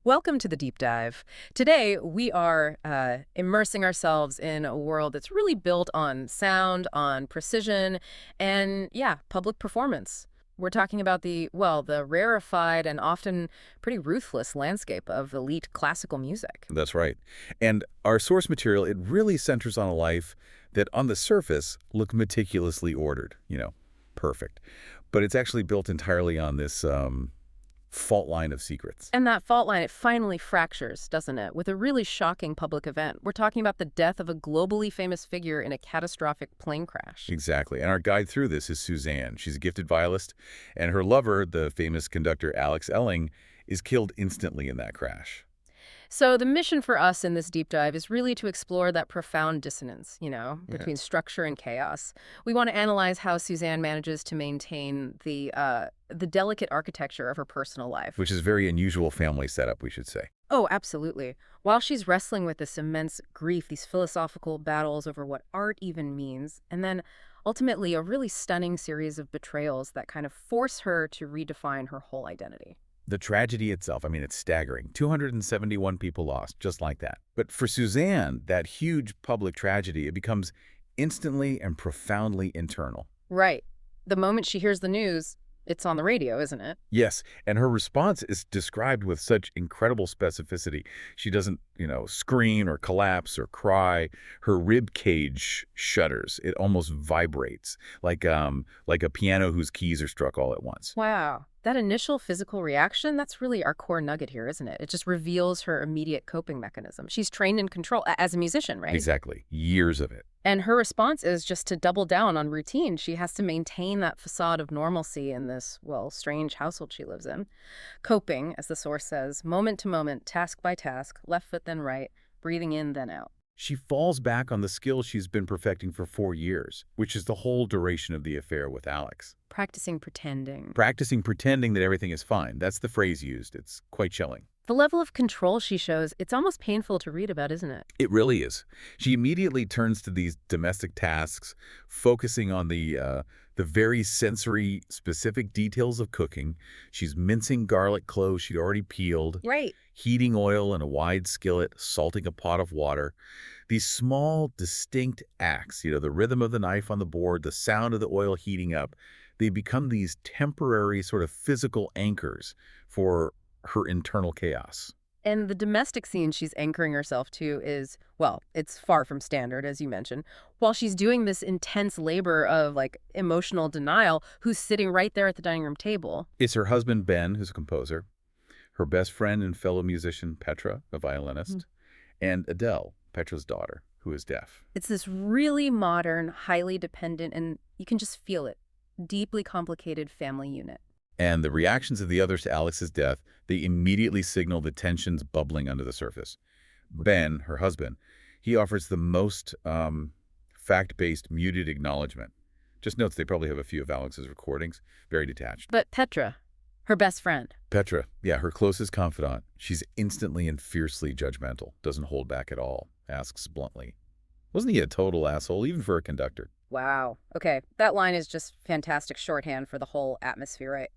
Welcome to the deep dive. Today, we are immersing ourselves in a world that's really built on sound, on precision, and yeah, public performance. We're talking about the rarefied and often pretty ruthless landscape of elite classical music. That's right. And our source material, it really centers on a life that on the surface looked meticulously ordered, perfect. But it's actually built entirely on this fault line of secrets. And that fault line, it finally fractures, doesn't it, with a really shocking public event. We're talking about the death of a globally famous figure in a catastrophic plane crash. Exactly. And our guide through this is Suzanne. She's a gifted violist, and her lover, the famous conductor Alex Elling, is killed instantly in that crash. So the mission for us in this deep dive is really to explore that profound dissonance, Yeah. between structure and chaos. We want to analyze how Suzanne manages to maintain the delicate architecture of her personal life. Which is a very unusual family setup, we should say. Oh, absolutely. While she's wrestling with this immense grief, these philosophical battles over what art even means, and then ultimately a really stunning series of betrayals that kind of force her to redefine her whole identity. The tragedy itself, I mean, it's staggering. 271 people lost, just like that. But for Suzanne, that huge public tragedy, it becomes instantly and profoundly internal. Right. The moment she hears the news, it's on the radio, isn't it? Yes, and her response is described with such incredible specificity. She doesn't, scream or collapse or cry. Her rib cage shudders. It almost vibrates like a piano whose keys are struck all at once. Wow. That initial physical reaction, that's really our core nugget here, isn't it? It just reveals her immediate coping mechanism. She's trained in control as a musician, right? Exactly. Years of it. And her response is just to double down on routine. She has to maintain that facade of normalcy in this, strange household she lives in. Coping, as the source says, moment to moment, task by task, left foot then right, breathing in then out. She falls back on the skills she's been perfecting for 4 years, which is the whole duration of the affair with Alex. Practicing pretending. Practicing pretending that everything is fine. That's the phrase used. It's quite chilling. The level of control she shows, it's almost painful to read about, isn't it? It really is. She immediately turns to these domestic tasks, focusing on the very sensory, specific details of cooking. She's mincing garlic cloves she'd already peeled, Right. heating oil in a wide skillet, salting a pot of water. These small, distinct acts, the rhythm of the knife on the board, the sound of the oil heating up, they become these temporary sort of physical anchors for her internal chaos. And the domestic scene she's anchoring herself to is, it's far from standard, as you mentioned. While she's doing this intense labor of, emotional denial, who's sitting right there at the dining room table. It's her husband, Ben, who's a composer, her best friend and fellow musician, Petra, a violinist, and Adele, Petra's daughter, who is deaf. It's this really modern, highly dependent, and you can just feel it, deeply complicated family unit. And the reactions of the others to Alex's death, they immediately signal the tensions bubbling under the surface. Ben, her husband, he offers the most fact-based, muted acknowledgement. Just notes they probably have a few of Alex's recordings, very detached. But Petra, her best friend. Petra, yeah, her closest confidant, she's instantly and fiercely judgmental, doesn't hold back at all, asks bluntly. Wasn't he a total asshole, even for a conductor? Wow. Okay, that line is just fantastic shorthand for the whole atmosphere, right?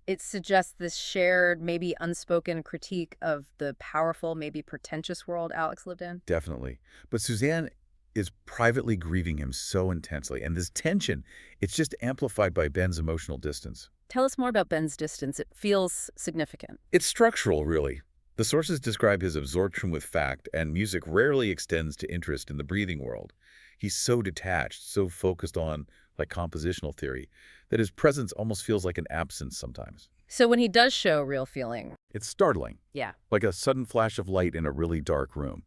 It suggests this shared, maybe unspoken critique of the powerful, maybe pretentious world Alex lived in. Definitely. But Suzanne is privately grieving him so intensely, and this tension, it's just amplified by Ben's emotional distance. Tell us more about Ben's distance. It feels significant. It's structural, really. The sources describe his absorption with fact, and music rarely extends to interest in the breathing world. He's so detached, so focused on, compositional theory, that his presence almost feels like an absence sometimes. So when he does show real feeling. It's startling, Yeah. like a sudden flash of light in a really dark room.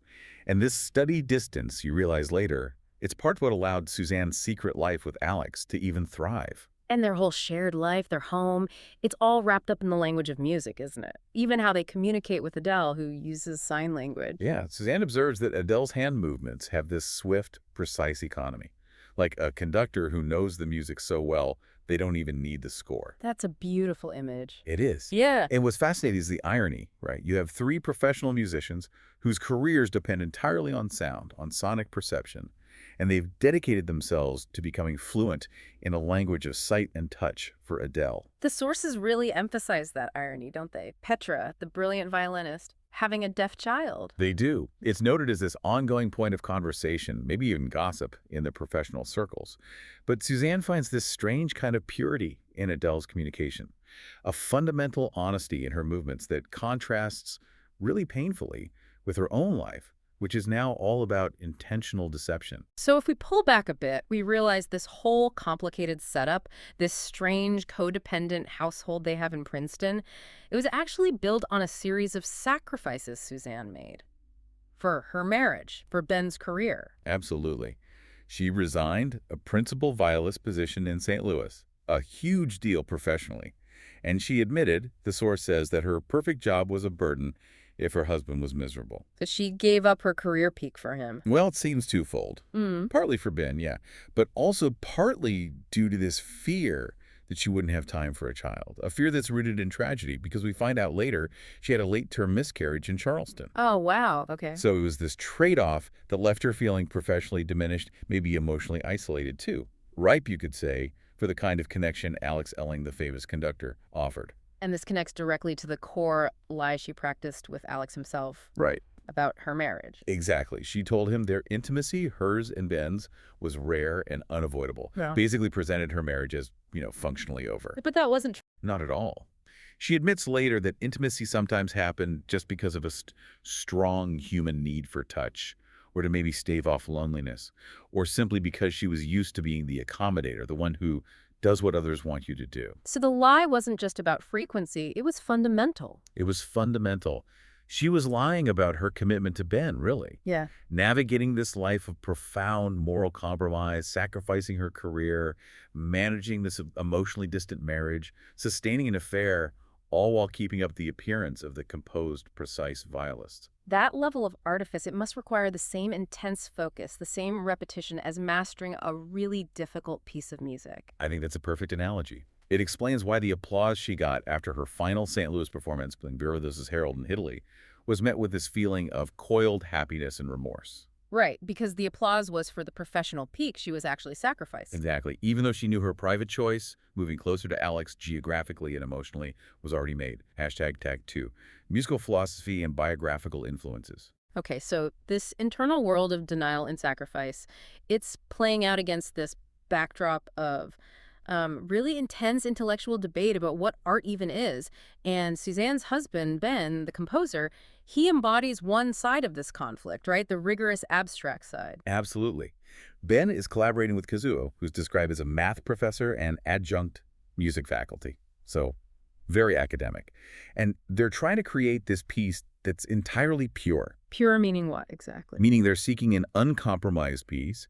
And this studied distance, you realize later, it's part of what allowed Suzanne's secret life with Alex to even thrive. And their whole shared life, their home, it's all wrapped up in the language of music, isn't it? Even how they communicate with Adele, who uses sign language. Yeah, Suzanne observes that Adele's hand movements have this swift, precise economy. Like a conductor who knows the music so well, they don't even need the score. That's a beautiful image. It is. Yeah. And what's fascinating is the irony, right? You have three professional musicians whose careers depend entirely on sound, on sonic perception, and they've dedicated themselves to becoming fluent in a language of sight and touch for Adele. The sources really emphasize that irony, don't they? Petra, the brilliant violinist, having a deaf child. They do. It's noted as this ongoing point of conversation, maybe even gossip, in the professional circles. But Suzanne finds this strange kind of purity in Adele's communication, a fundamental honesty in her movements that contrasts really painfully with her own life, which is now all about intentional deception. So if we pull back a bit, we realize this whole complicated setup, this strange codependent household they have in Princeton, it was actually built on a series of sacrifices Suzanne made for her marriage, for Ben's career. Absolutely. She resigned a principal violist position in St. Louis, a huge deal professionally. And she admitted, the source says, that her perfect job was a burden if her husband was miserable. So she gave up her career peak for him. Well, it seems twofold. Mm. Partly for Ben, yeah, but also partly due to this fear that she wouldn't have time for a child, a fear that's rooted in tragedy, because we find out later she had a late-term miscarriage in Charleston. Oh, wow. Okay. So it was this trade-off that left her feeling professionally diminished, maybe emotionally isolated too. Ripe, you could say, for the kind of connection Alex Elling, the famous conductor, offered. And this connects directly to the core lie she practiced with Alex himself Right. about her marriage. Exactly. She told him their intimacy, hers and Ben's, was rare and unavoidable. Yeah. Basically presented her marriage as, functionally over. But that wasn't true. Not at all. She admits later that intimacy sometimes happened just because of a strong human need for touch, or to maybe stave off loneliness, or simply because she was used to being the accommodator, the one who does what others want you to do. So the lie wasn't just about frequency, it was fundamental. It was fundamental. She was lying about her commitment to Ben, really. Yeah. Navigating this life of profound moral compromise, sacrificing her career, managing this emotionally distant marriage, sustaining an affair, all while keeping up the appearance of the composed, precise violist. That level of artifice, it must require the same intense focus, the same repetition as mastering a really difficult piece of music. I think that's a perfect analogy. It explains why the applause she got after her final St. Louis performance playing Berlioz's Harold in Italy was met with this feeling of coiled happiness and remorse. Right, because the applause was for the professional peak she was actually sacrificing. Exactly. Even though she knew her private choice, moving closer to Alex geographically and emotionally, was already made. #tag2. Musical philosophy and biographical influences. Okay, so this internal world of denial and sacrifice, it's playing out against this backdrop of really intense intellectual debate about what art even is. And Suzanne's husband, Ben, the composer, he embodies one side of this conflict, right? The rigorous abstract side. Absolutely. Ben is collaborating with Kazuo, who's described as a math professor and adjunct music faculty. So very academic. And they're trying to create this piece that's entirely pure. Pure meaning what, exactly? Meaning they're seeking an uncompromised piece,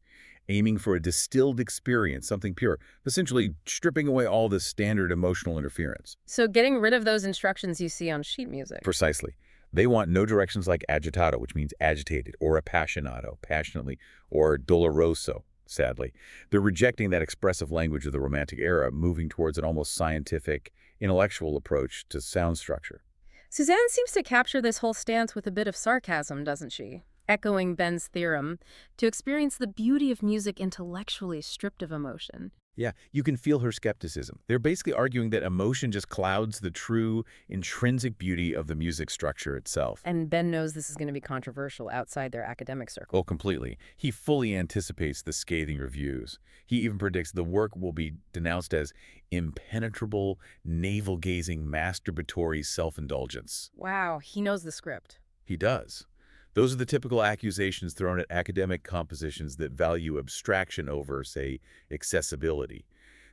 aiming for a distilled experience, something pure, essentially stripping away all this standard emotional interference. So getting rid of those instructions you see on sheet music. Precisely. They want no directions like agitato, which means agitated, or appassionato, passionately, or doloroso, sadly. They're rejecting that expressive language of the Romantic era, moving towards an almost scientific, intellectual approach to sound structure. Suzanne seems to capture this whole stance with a bit of sarcasm, doesn't she? Echoing Ben's theorem, to experience the beauty of music intellectually stripped of emotion. Yeah, you can feel her skepticism. They're basically arguing that emotion just clouds the true, intrinsic beauty of the music structure itself. And Ben knows this is going to be controversial outside their academic circle. Oh, completely. He fully anticipates the scathing reviews. He even predicts the work will be denounced as impenetrable, navel-gazing, masturbatory self-indulgence. Wow, he knows the script. He does. Those are the typical accusations thrown at academic compositions that value abstraction over, say, accessibility.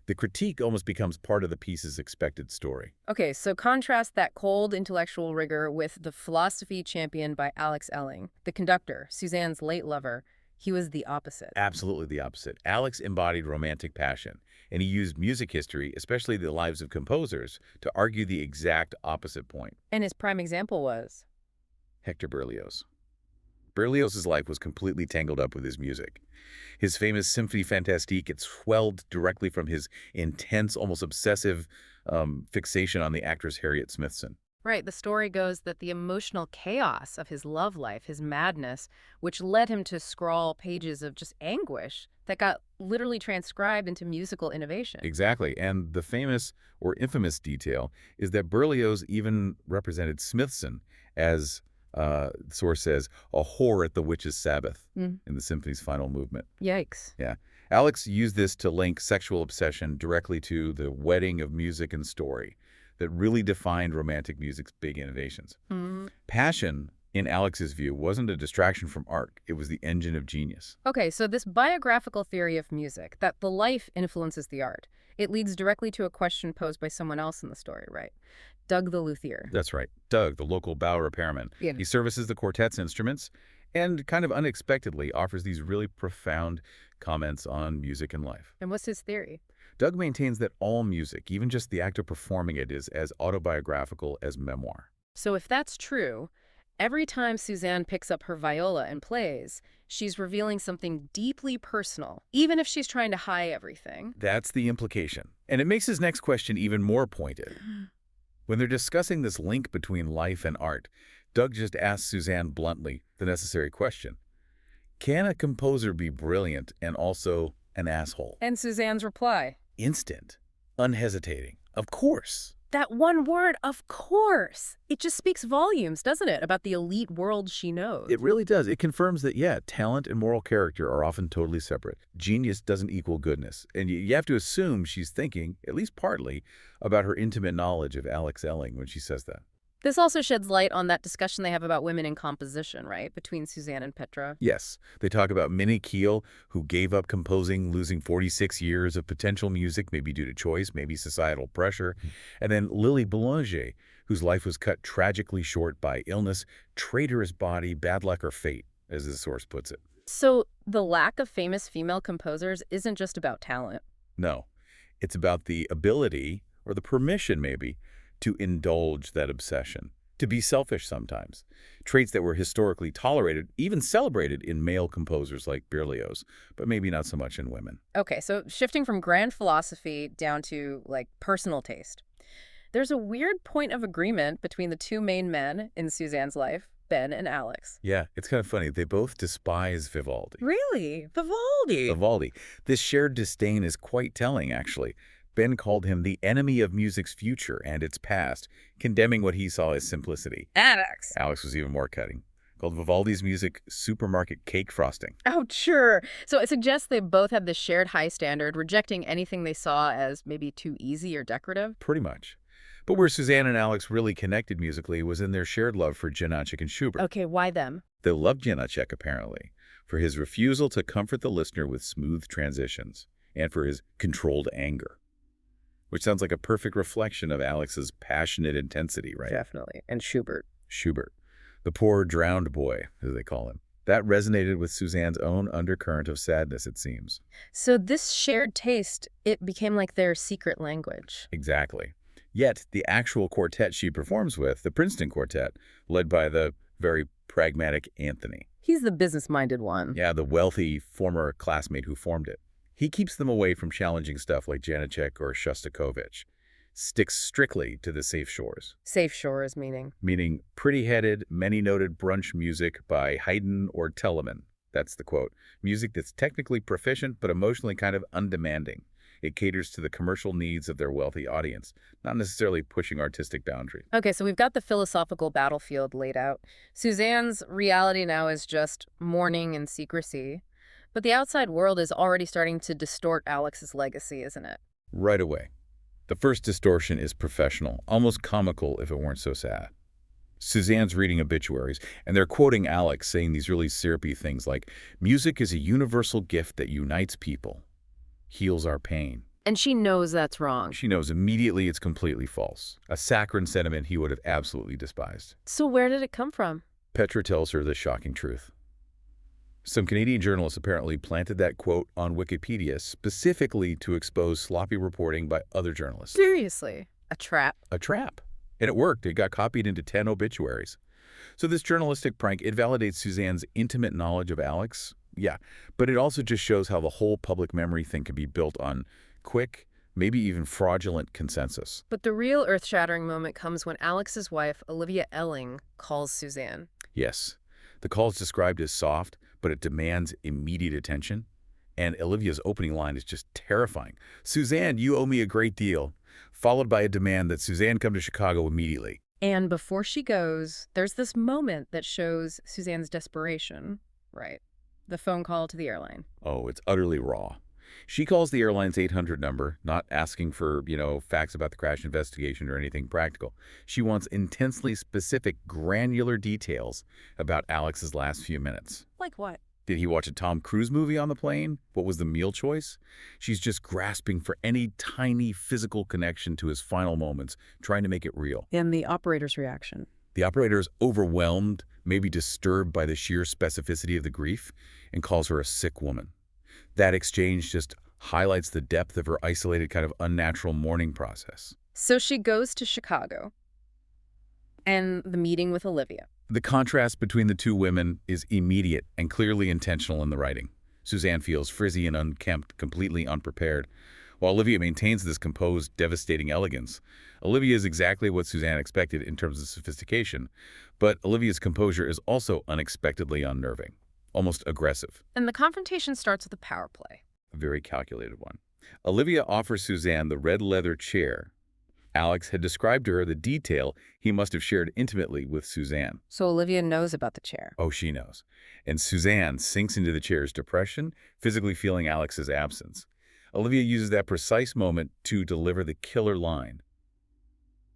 The critique almost becomes part of the piece's expected story. Okay, so contrast that cold intellectual rigor with the philosophy championed by Alex Elling, the conductor, Suzanne's late lover. He was the opposite. Absolutely the opposite. Alex embodied romantic passion, and he used music history, especially the lives of composers, to argue the exact opposite point. And his prime example was? Hector Berlioz. Berlioz's life was completely tangled up with his music. His famous Symphonie Fantastique, it swelled directly from his intense, almost obsessive fixation on the actress Harriet Smithson. Right, the story goes that the emotional chaos of his love life, his madness, which led him to scrawl pages of just anguish that got literally transcribed into musical innovation. Exactly, and the famous or infamous detail is that Berlioz even represented Smithson as The source says, a whore at the witch's Sabbath Mm. in the symphony's final movement. Yikes. Yeah. Alex used this to link sexual obsession directly to the wedding of music and story that really defined romantic music's big innovations. Mm. Passion, in Alex's view, wasn't a distraction from art. It was the engine of genius. Okay, so this biographical theory of music, that the life influences the art, it leads directly to a question posed by someone else in the story, right? Doug the luthier. That's right. Doug, the local bow repairman, Yeah. he services the quartet's instruments and kind of unexpectedly offers these really profound comments on music and life. And what's his theory? Doug maintains that all music, even just the act of performing it, is as autobiographical as memoir. So if that's true, every time Suzanne picks up her viola and plays, she's revealing something deeply personal, even if she's trying to hide everything. That's the implication. And it makes his next question even more pointed. When they're discussing this link between life and art, Doug just asks Suzanne bluntly the necessary question. Can a composer be brilliant and also an asshole? And Suzanne's reply? Instant, unhesitating. Of course. That one word, of course. It just speaks volumes, doesn't it, about the elite world she knows. It really does. It confirms that, yeah, talent and moral character are often totally separate. Genius doesn't equal goodness. And you have to assume she's thinking, at least partly, about her intimate knowledge of Alex Elling when she says that. This also sheds light on that discussion they have about women in composition, right, between Suzanne and Petra. Yes, they talk about Minnie Keel, who gave up composing, losing 46 years of potential music, maybe due to choice, maybe societal pressure. And then Lily Boulanger, whose life was cut tragically short by illness, traitorous body, bad luck, or fate, as the source puts it. So the lack of famous female composers isn't just about talent. No, it's about the ability, or the permission maybe, to indulge that obsession, to be selfish sometimes. Traits that were historically tolerated, even celebrated in male composers like Berlioz, but maybe not so much in women. Okay, so shifting from grand philosophy down to, like, personal taste. There's a weird point of agreement between the two main men in Suzanne's life, Ben and Alex. Yeah, it's kind of funny. They both despise Vivaldi. Really? Vivaldi? Vivaldi. This shared disdain is quite telling, actually. Ben called him the enemy of music's future and its past, condemning what he saw as simplicity. Alex. Alex was even more cutting, called Vivaldi's music supermarket cake frosting. Oh, sure. So it suggests they both had this shared high standard, rejecting anything they saw as maybe too easy or decorative. Pretty much. But where Suzanne and Alex really connected musically was in their shared love for Janacek and Schubert. Okay, why them? They loved Janacek, apparently, for his refusal to comfort the listener with smooth transitions, and for his controlled anger. Which sounds like a perfect reflection of Alex's passionate intensity, right? Definitely. And Schubert. Schubert, the poor drowned boy, as they call him. That resonated with Suzanne's own undercurrent of sadness, it seems. So this shared taste, it became like their secret language. Exactly. Yet, the actual quartet she performs with, the Princeton Quartet, led by the very pragmatic Anthony. He's the business-minded one. Yeah, the wealthy former classmate who formed it. He keeps them away from challenging stuff like Janacek or Shostakovich. Sticks strictly to the safe shores. Safe shores, Meaning pretty-headed, many-noted brunch music by Haydn or Telemann. That's the quote. Music that's technically proficient but emotionally kind of undemanding. It caters to the commercial needs of their wealthy audience, not necessarily pushing artistic boundaries. Okay, so we've got the philosophical battlefield laid out. Suzanne's reality now is just mourning and secrecy. But the outside world is already starting to distort Alex's legacy, isn't it? Right away. The first distortion is professional, almost comical if it weren't so sad. Suzanne's reading obituaries, and they're quoting Alex saying these really syrupy things like, music is a universal gift that unites people, heals our pain. And she knows that's wrong. She knows immediately it's completely false, a saccharine sentiment he would have absolutely despised. So where did it come from? Petra tells her the shocking truth. Some Canadian journalists apparently planted that quote on Wikipedia specifically to expose sloppy reporting by other journalists. Seriously? A trap? A trap. And it worked. It got copied into 10 obituaries. So this journalistic prank, it validates Suzanne's intimate knowledge of Alex. Yeah, but it also just shows how the whole public memory thing can be built on quick, maybe even fraudulent consensus. But the real earth-shattering moment comes when Alex's wife, Olivia Elling, calls Suzanne. Yes. The call is described as soft, but it demands immediate attention. And Olivia's opening line is just terrifying. Suzanne, you owe me a great deal. Followed by a demand that Suzanne come to Chicago immediately. And before she goes, there's this moment that shows Suzanne's desperation, right? The phone call to the airline. Oh, it's utterly raw. She calls the airline's 800 number, not asking for, facts about the crash investigation or anything practical. She wants intensely specific, granular details about Alex's last few minutes. Like what? Did he watch a Tom Cruise movie on the plane? What was the meal choice? She's just grasping for any tiny physical connection to his final moments, trying to make it real. And the operator's reaction. The operator is overwhelmed, maybe disturbed by the sheer specificity of the grief, and calls her a sick woman. That exchange just highlights the depth of her isolated kind of unnatural mourning process. So she goes to Chicago and the meeting with Olivia. The contrast between the two women is immediate and clearly intentional in the writing. Suzanne feels frizzy and unkempt, completely unprepared, while Olivia maintains this composed, devastating elegance. Olivia is exactly what Suzanne expected in terms of sophistication, but Olivia's composure is also unexpectedly unnerving, almost aggressive. And the confrontation starts with a power play. A very calculated one. Olivia offers Suzanne the red leather chair. Alex had described to her the detail he must have shared intimately with Suzanne. So Olivia knows about the chair. Oh, she knows. And Suzanne sinks into the chair's depression, physically feeling Alex's absence. Olivia uses that precise moment to deliver the killer line.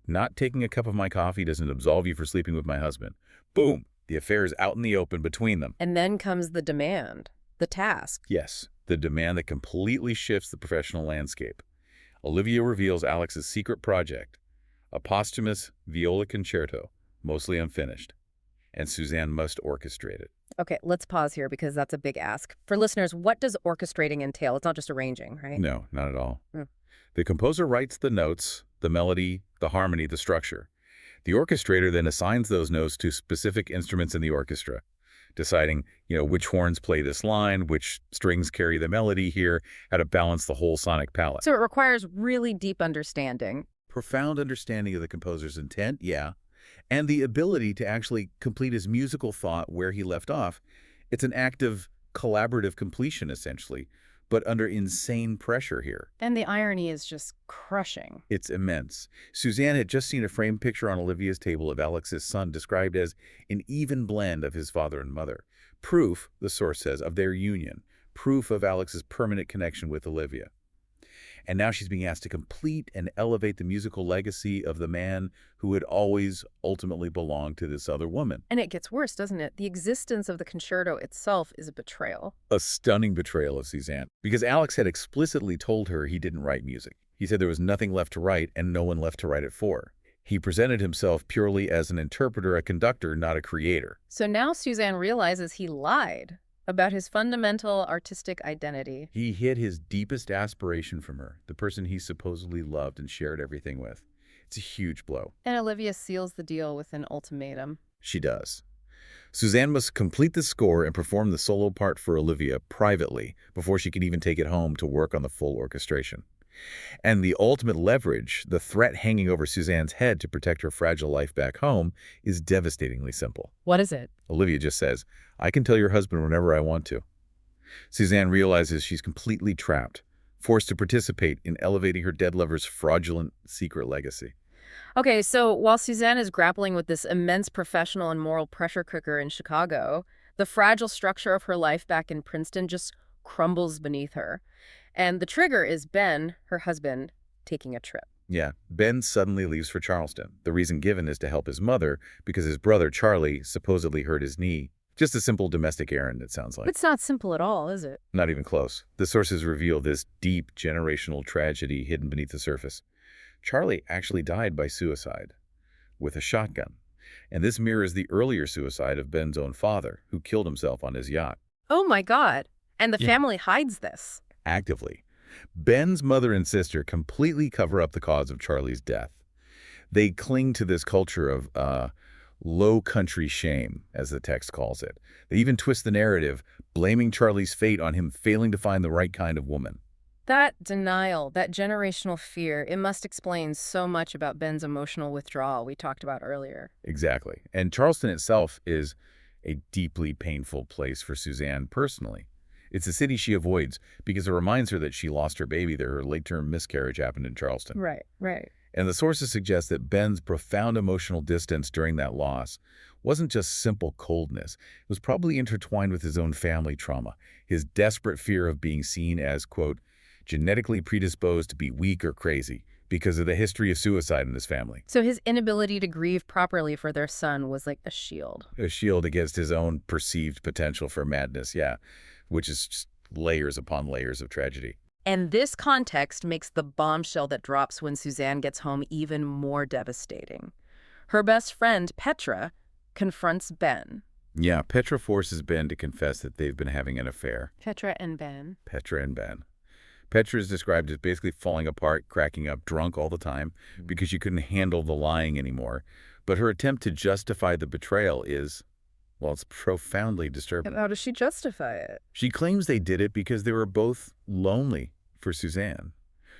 Not taking a cup of my coffee doesn't absolve you for sleeping with my husband. Boom! The affair is out in the open between them. And then comes the demand, the task. Yes, the demand that completely shifts the professional landscape. Olivia reveals Alex's secret project, a posthumous viola concerto, mostly unfinished, and Suzanne must orchestrate it. Okay, let's pause here because that's a big ask. For listeners, what does orchestrating entail? It's not just arranging, right? No, not at all. Mm. The composer writes the notes, the melody, the harmony, the structure. The orchestrator then assigns those notes to specific instruments in the orchestra, deciding, which horns play this line, which strings carry the melody here, how to balance the whole sonic palette. So it requires really deep understanding. Profound understanding of the composer's intent, yeah, and the ability to actually complete his musical thought where he left off. It's an act of collaborative completion, essentially, but under insane pressure here. And the irony is just crushing. It's immense. Suzanne had just seen a framed picture on Olivia's table of Alex's son described as an even blend of his father and mother. Proof, the source says, of their union. Proof of Alex's permanent connection with Olivia. And now she's being asked to complete and elevate the musical legacy of the man who had always ultimately belonged to this other woman. And it gets worse, doesn't it? The existence of the concerto itself is a betrayal. A stunning betrayal of Suzanne, because Alex had explicitly told her he didn't write music. He said there was nothing left to write and no one left to write it for. He presented himself purely as an interpreter, a conductor, not a creator. So now Suzanne realizes he lied about his fundamental artistic identity. He hid his deepest aspiration from her, the person he supposedly loved and shared everything with. It's a huge blow. And Olivia seals the deal with an ultimatum. She does. Suzanne must complete the score and perform the solo part for Olivia privately before she can even take it home to work on the full orchestration. And the ultimate leverage, the threat hanging over Suzanne's head to protect her fragile life back home, is devastatingly simple. What is it? Olivia just says, I can tell your husband whenever I want to. Suzanne realizes she's completely trapped, forced to participate in elevating her dead lover's fraudulent secret legacy. Okay, so while Suzanne is grappling with this immense professional and moral pressure cooker in Chicago, the fragile structure of her life back in Princeton just crumbles beneath her. And the trigger is Ben, her husband, taking a trip. Yeah, Ben suddenly leaves for Charleston. The reason given is to help his mother because his brother, Charlie, supposedly hurt his knee. Just a simple domestic errand, it sounds like. It's not simple at all, is it? Not even close. The sources reveal this deep generational tragedy hidden beneath the surface. Charlie actually died by suicide with a shotgun. And this mirrors the earlier suicide of Ben's own father, who killed himself on his yacht. Oh my God. And the Yeah. family hides this. Actively. Ben's mother and sister completely cover up the cause of Charlie's death. They cling to this culture of low country shame, as the text calls it. They even twist the narrative, blaming Charlie's fate on him failing to find the right kind of woman. That denial, that generational fear, it must explain so much about Ben's emotional withdrawal we talked about earlier. Exactly. And Charleston itself is a deeply painful place for Suzanne personally. It's a city she avoids because it reminds her that she lost her baby there. Her late-term miscarriage happened in Charleston. Right, right. And the sources suggest that Ben's profound emotional distance during that loss wasn't just simple coldness. It was probably intertwined with his own family trauma, his desperate fear of being seen as, quote, genetically predisposed to be weak or crazy because of the history of suicide in his family. So his inability to grieve properly for their son was like a shield. A shield against his own perceived potential for madness, yeah, which is just layers upon layers of tragedy. And this context makes the bombshell that drops when Suzanne gets home even more devastating. Her best friend, Petra, confronts Ben. Yeah, Petra forces Ben to confess that they've been having an affair. Petra and Ben. Petra and Ben. Petra is described as basically falling apart, cracking up, drunk all the time because she couldn't handle the lying anymore. But her attempt to justify the betrayal is, well, it's profoundly disturbing. How does she justify it? She claims they did it because they were both lonely for Suzanne,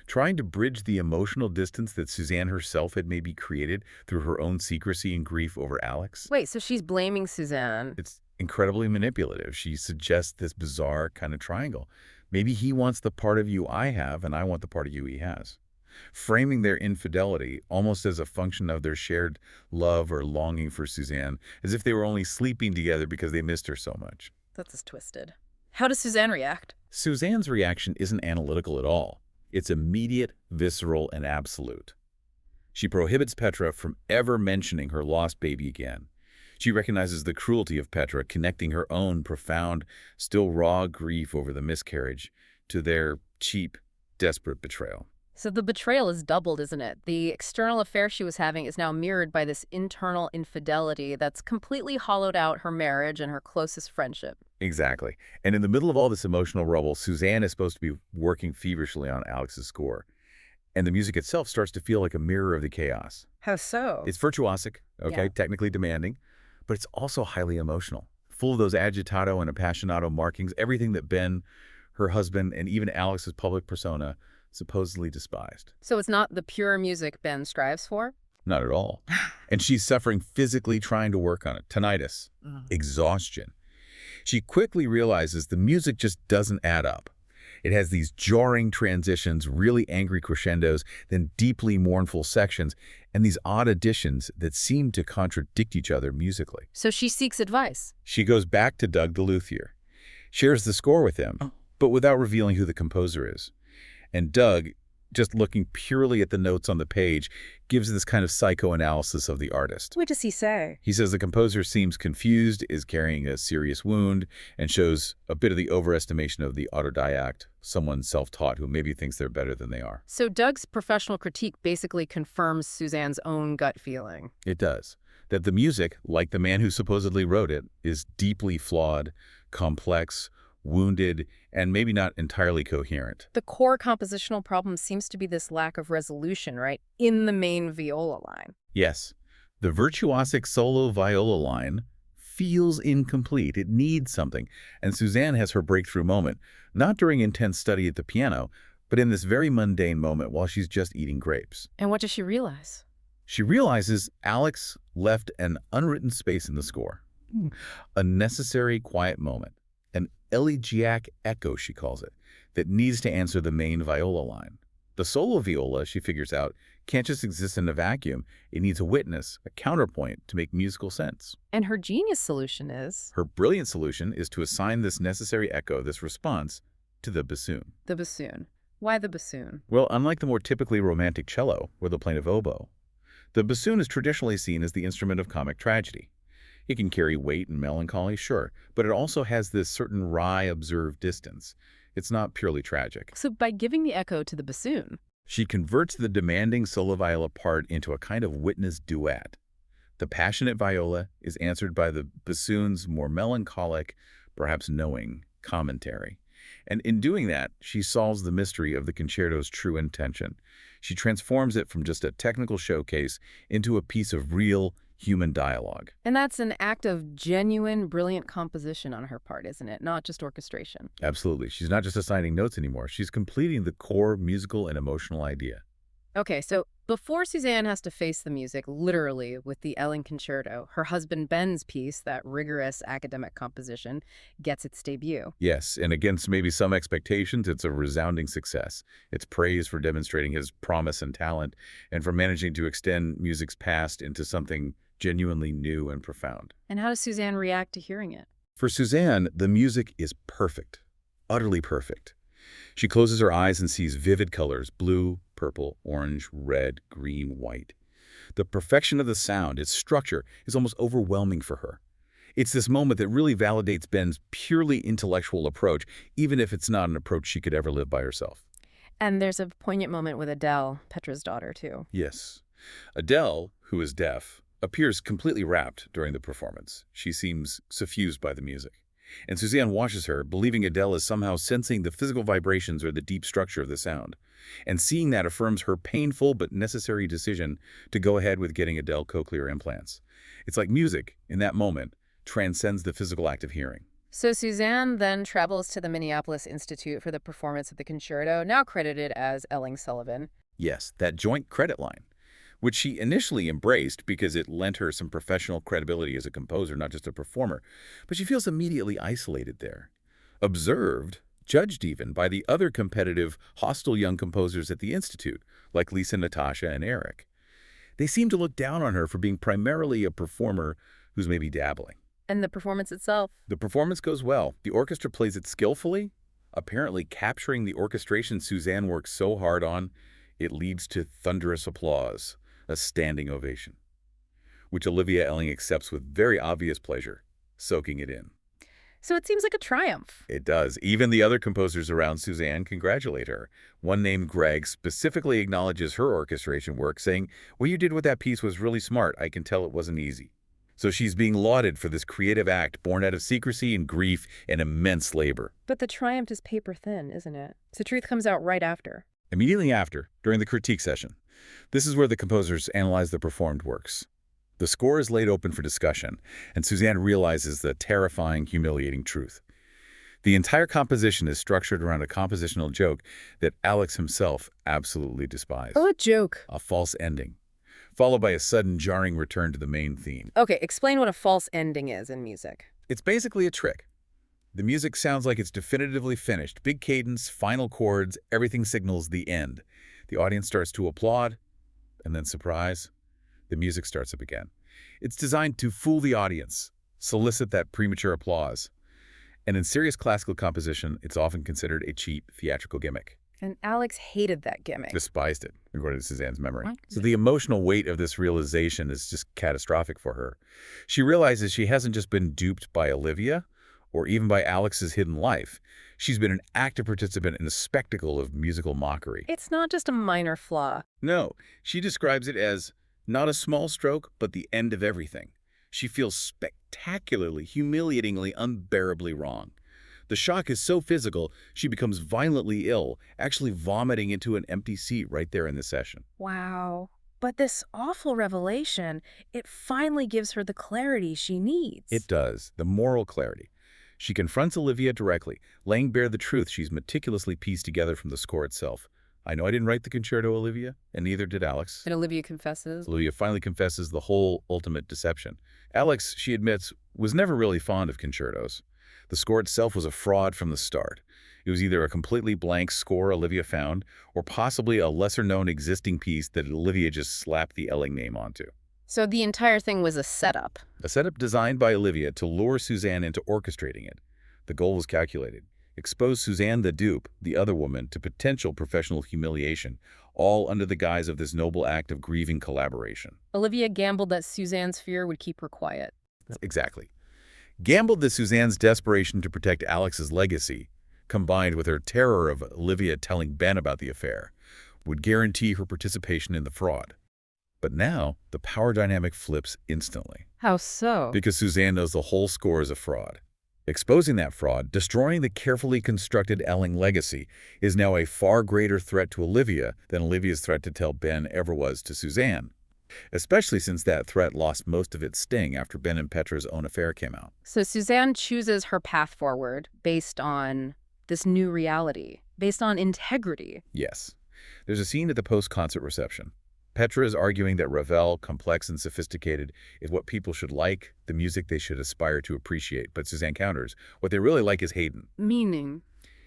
trying to bridge the emotional distance that Suzanne herself had maybe created through her own secrecy and grief over Alex. Wait, so she's blaming Suzanne. It's incredibly manipulative. She suggests this bizarre kind of triangle. Maybe he wants the part of you I have, and I want the part of you he has. Framing their infidelity almost as a function of their shared love or longing for Suzanne, as if they were only sleeping together because they missed her so much. That's just twisted. How does Suzanne react? Suzanne's reaction isn't analytical at all. It's immediate, visceral, and absolute. She prohibits Petra from ever mentioning her lost baby again. She recognizes the cruelty of Petra, connecting her own profound, still raw grief over the miscarriage to their cheap, desperate betrayal. So the betrayal is doubled, isn't it? The external affair she was having is now mirrored by this internal infidelity that's completely hollowed out her marriage and her closest friendship. Exactly. And in the middle of all this emotional rubble, Suzanne is supposed to be working feverishly on Alex's score. And the music itself starts to feel like a mirror of the chaos. How so? It's virtuosic, okay, Yeah. technically demanding, but it's also highly emotional, full of those agitato and appassionato markings, everything that Ben, her husband, and even Alex's public persona supposedly despised. So it's not the pure music Ben strives for? Not at all. And she's suffering physically trying to work on it. Tinnitus, exhaustion. She quickly realizes the music just doesn't add up. It has these jarring transitions, really angry crescendos, then deeply mournful sections, and these odd additions that seem to contradict each other musically. So she seeks advice. She goes back to Doug the luthier, shares the score with him, but without revealing who the composer is. And Doug, just looking purely at the notes on the page, gives this kind of psychoanalysis of the artist. What does he say? He says the composer seems confused, is carrying a serious wound, and shows a bit of the overestimation of the autodidact, someone self-taught who maybe thinks they're better than they are. So Doug's professional critique basically confirms Suzanne's own gut feeling. It does. That the music, like the man who supposedly wrote it, is deeply flawed, complex, wounded, and maybe not entirely coherent. The core compositional problem seems to be this lack of resolution, right, in the main viola line. Yes, the virtuosic solo viola line feels incomplete. It needs something. And Suzanne has her breakthrough moment, not during intense study at the piano, but in this very mundane moment while she's just eating grapes. And what does she realize? She realizes Alex left an unwritten space in the score, a necessary quiet moment. An elegiac echo, she calls it, that needs to answer the main viola line. The solo viola, she figures out, can't just exist in a vacuum. It needs a witness, a counterpoint to make musical sense. And her genius solution is? Her brilliant solution is to assign this necessary echo, this response, to the bassoon. The bassoon. Why the bassoon? Well, unlike the more typically romantic cello or the plaintive oboe, the bassoon is traditionally seen as the instrument of comic tragedy. It can carry weight and melancholy, sure, but it also has this certain wry, observed distance. It's not purely tragic. So by giving the echo to the bassoon, she converts the demanding solo viola part into a kind of witness duet. The passionate viola is answered by the bassoon's more melancholic, perhaps knowing, commentary. And in doing that, she solves the mystery of the concerto's true intention. She transforms it from just a technical showcase into a piece of real, human dialogue. And that's an act of genuine, brilliant composition on her part, isn't it? Not just orchestration. Absolutely. She's not just assigning notes anymore. She's completing the core musical and emotional idea. Okay, so before Suzanne has to face the music, literally, with the Ellen Concerto, her husband Ben's piece, that rigorous academic composition, gets its debut. Yes, and against maybe some expectations, it's a resounding success. It's praise for demonstrating his promise and talent, and for managing to extend music's past into something genuinely new and profound. And how does Suzanne react to hearing it? For Suzanne, the music is perfect, utterly perfect. She closes her eyes and sees vivid colors: blue, purple, orange, red, green, white. The perfection of the sound, its structure, is almost overwhelming for her. It's this moment that really validates Ben's purely intellectual approach, even if it's not an approach she could ever live by herself. And there's a poignant moment with Adele, Petra's daughter, too. Yes. Adele, who is deaf, appears completely rapt during the performance. She seems suffused by the music. And Suzanne watches her, believing Adele is somehow sensing the physical vibrations or the deep structure of the sound. And seeing that affirms her painful but necessary decision to go ahead with getting Adele cochlear implants. It's like music, in that moment, transcends the physical act of hearing. So Suzanne then travels to the Minneapolis Institute for the performance of the concerto, now credited as Elling Sullivan. Yes, that joint credit line, which she initially embraced because it lent her some professional credibility as a composer, not just a performer, but she feels immediately isolated there. Observed, judged even, by the other competitive, hostile young composers at the Institute, like Lisa, Natasha, and Eric. They seem to look down on her for being primarily a performer who's maybe dabbling. And the performance itself? The performance goes well. The orchestra plays it skillfully, apparently capturing the orchestration Suzanne works so hard on. It leads to thunderous applause, a standing ovation, which Olivia Elling accepts with very obvious pleasure, soaking it in. So it seems like a triumph. It does. Even the other composers around Suzanne congratulate her. One named Greg specifically acknowledges her orchestration work, saying, "What you did with that piece was really smart. I can tell it wasn't easy." So she's being lauded for this creative act born out of secrecy and grief and immense labor. But the triumph is paper thin, isn't it? The truth comes out right after. Immediately after, during the critique session, this is where the composers analyze the performed works. The score is laid open for discussion, and Suzanne realizes the terrifying, humiliating truth. The entire composition is structured around a compositional joke that Alex himself absolutely despised. Oh, a joke. A false ending, followed by a sudden, jarring return to the main theme. Okay, explain what a false ending is in music. It's basically a trick. The music sounds like it's definitively finished. Big cadence, final chords, everything signals the end. The audience starts to applaud, and then surprise, the music starts up again. It's designed to fool the audience, solicit that premature applause. And in serious classical composition, it's often considered a cheap theatrical gimmick. And Alex hated that gimmick. Despised it, according to Suzanne's memory. So the emotional weight of this realization is just catastrophic for her. She realizes she hasn't just been duped by Olivia, or even by Alex's hidden life. She's been an active participant in a spectacle of musical mockery. It's not just a minor flaw. No, she describes it as not a small stroke, but the end of everything. She feels spectacularly, humiliatingly, unbearably wrong. The shock is so physical, she becomes violently ill, actually vomiting into an empty seat right there in the session. Wow. But this awful revelation, it finally gives her the clarity she needs. It does, the moral clarity. She confronts Olivia directly, laying bare the truth she's meticulously pieced together from the score itself. "I know I didn't write the concerto, Olivia, and neither did Alex." And Olivia confesses. Olivia finally confesses the whole ultimate deception. Alex, she admits, was never really fond of concertos. The score itself was a fraud from the start. It was either a completely blank score Olivia found, or possibly a lesser-known existing piece that Olivia just slapped the Elling name onto. So the entire thing was a setup. A setup designed by Olivia to lure Suzanne into orchestrating it. The goal was calculated. Expose Suzanne the dupe, the other woman, to potential professional humiliation, all under the guise of this noble act of grieving collaboration. Olivia gambled that Suzanne's fear would keep her quiet. Exactly. Gambled that Suzanne's desperation to protect Alex's legacy, combined with her terror of Olivia telling Ben about the affair, would guarantee her participation in the fraud. But now, the power dynamic flips instantly. How so? Because Suzanne knows the whole score is a fraud. Exposing that fraud, destroying the carefully constructed Elling legacy, is now a far greater threat to Olivia than Olivia's threat to tell Ben ever was to Suzanne. Especially since that threat lost most of its sting after Ben and Petra's own affair came out. So Suzanne chooses her path forward based on this new reality, based on integrity. Yes. There's a scene at the post-concert reception. Petra is arguing that Ravel, complex and sophisticated, is what people should like, the music they should aspire to appreciate. But Suzanne counters, what they really like is Haydn. Meaning?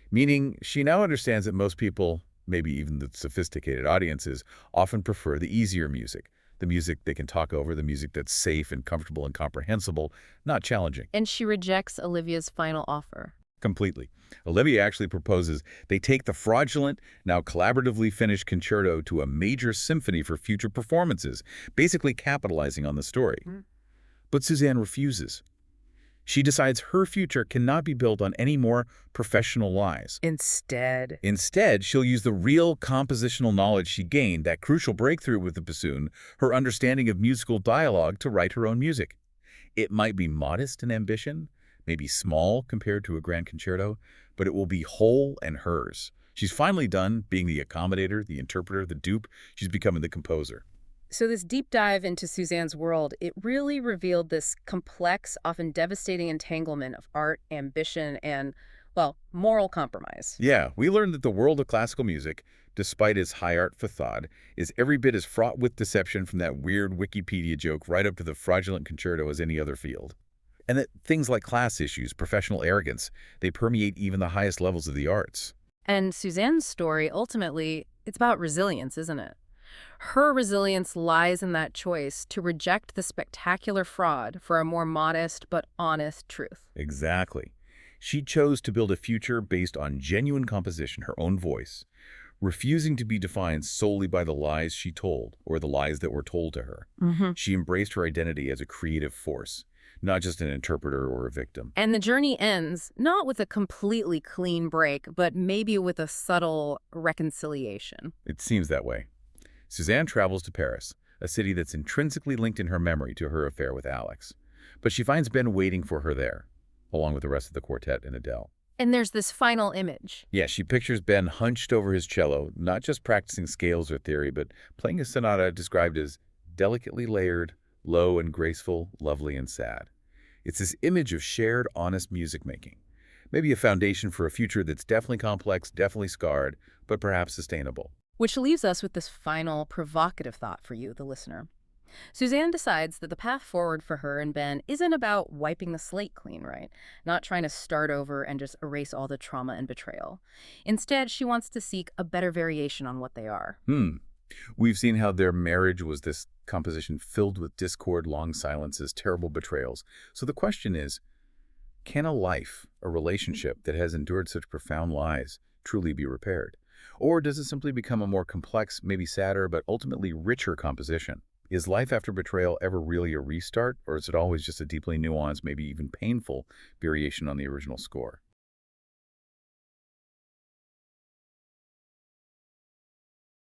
Meaning, she now understands that most people, maybe even the sophisticated audiences, often prefer the easier music. The music they can talk over, the music that's safe and comfortable and comprehensible, not challenging. And she rejects Olivia's final offer. Completely. Olivia actually proposes they take the fraudulent, now collaboratively finished concerto to a major symphony for future performances, basically capitalizing on the story. But Suzanne refuses. She decides her future cannot be built on any more professional lies. Instead, she'll use the real compositional knowledge she gained, that crucial breakthrough with the bassoon, her understanding of musical dialogue, to write her own music. It might be modest in ambition, maybe small compared to a grand concerto, but it will be whole and hers. She's finally done being the accommodator, the interpreter, the dupe. She's becoming the composer. So this deep dive into Suzanne's world, it really revealed this complex, often devastating entanglement of art, ambition, and, well, moral compromise. Yeah, we learned that the world of classical music, despite its high art facade, is every bit as fraught with deception, from that weird Wikipedia joke right up to the fraudulent concerto, as any other field. And that things like class issues, professional arrogance, they permeate even the highest levels of the arts. And Suzanne's story, ultimately, it's about resilience, isn't it? Her resilience lies in that choice to reject the spectacular fraud for a more modest but honest truth. Exactly. She chose to build a future based on genuine composition, her own voice, refusing to be defined solely by the lies she told or the lies that were told to her. She embraced her identity as a creative force, not just an interpreter or a victim. And the journey ends not with a completely clean break, but maybe with a subtle reconciliation. It seems that way. Suzanne travels to Paris, a city that's intrinsically linked in her memory to her affair with Alex. But she finds Ben waiting for her there, along with the rest of the quartet and Adele. And there's this final image. Yeah, she pictures Ben hunched over his cello, not just practicing scales or theory, but playing a sonata described as delicately layered, low and graceful, lovely and sad. It's this image of shared, honest music making. Maybe a foundation for a future that's definitely complex, definitely scarred, but perhaps sustainable. Which leaves us with this final provocative thought for you, the listener. Suzanne decides that the path forward for her and Ben isn't about wiping the slate clean, right? Not trying to start over and just erase all the trauma and betrayal. Instead, she wants to seek a better variation on what they are. We've seen how their marriage was this composition filled with discord, long silences, terrible betrayals. So the question is, can a life, a relationship that has endured such profound lies, truly be repaired? Or does it simply become a more complex, maybe sadder, but ultimately richer composition? Is life after betrayal ever really a restart, or is it always just a deeply nuanced, maybe even painful, variation on the original score?